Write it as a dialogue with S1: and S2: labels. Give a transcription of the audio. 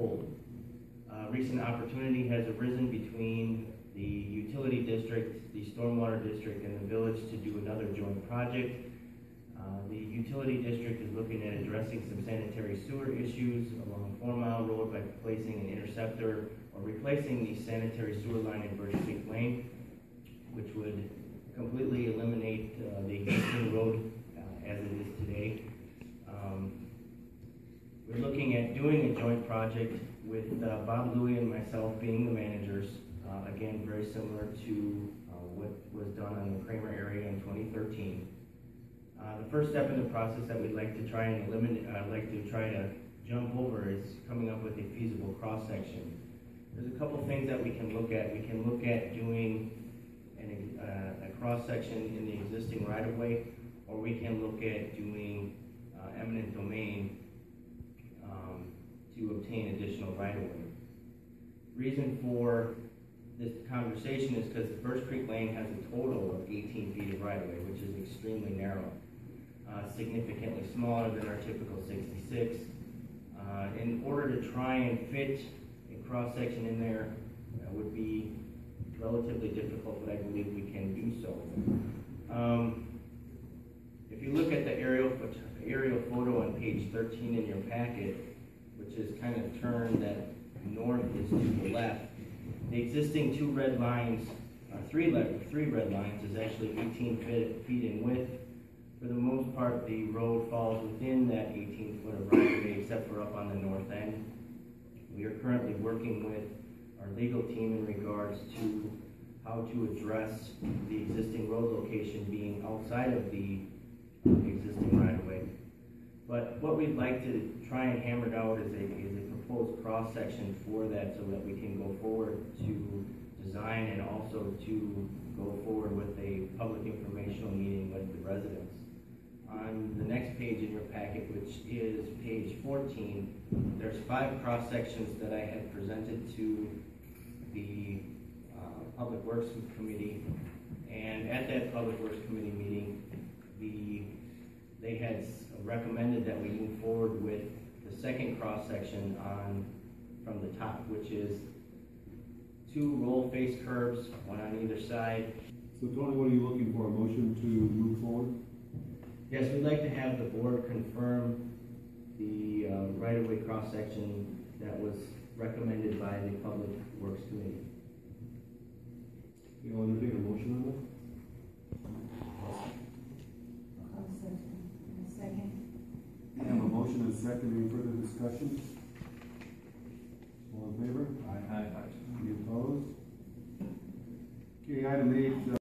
S1: hold. Recent opportunity has arisen between the utility district, the stormwater district, and the village to do another joint project. The utility district is looking at addressing some sanitary sewer issues along 4 Mile Road by placing an interceptor or replacing the sanitary sewer line in Birch Creek Lane, which would completely eliminate the existing road as it is today. We're looking at doing a joint project with Bob Louie and myself being the managers. Again, very similar to what was done on the Kramer area in 2013. The first step in the process that we'd like to try and jump over is coming up with a feasible cross section. There's a couple things that we can look at. We can look at doing a cross section in the existing right of way, or we can look at doing eminent domain to obtain additional right of way. Reason for this conversation is because Birch Creek Lane has a total of 18 feet of right of way, which is extremely narrow. Significantly smaller than our typical 66. In order to try and fit a cross section in there would be relatively difficult, but I believe we can do so. If you look at the aerial photo on page 13 in your packet, which is kind of turned that north is to the left, the existing three red lines is actually 18 feet in width. For the most part, the road falls within that 18 foot of right of way, except for up on the north end. We are currently working with our legal team in regards to how to address the existing road location being outside of the existing right of way. But what we'd like to try and hammer out is a proposed cross section for that, so that we can go forward to design and also to go forward with a public informational meeting with the residents. On the next page in your packet, which is page 14, there's 5 cross sections that I had presented to the Public Works Committee, and at that Public Works Committee meeting, they had recommended that we move forward with the second cross section from the top, which is 2 roll face curbs, 1 on either side.
S2: So Tony, what are you looking for, a motion to move forward?
S1: Yes, we'd like to have the board confirm the right-of-way cross-section that was recommended by the Public Works Committee.
S2: You want to take a motion on that?
S3: Second.
S2: We have a motion and a second. Any further discussion? All in favor? Aye. Any opposed? Okay, item 8.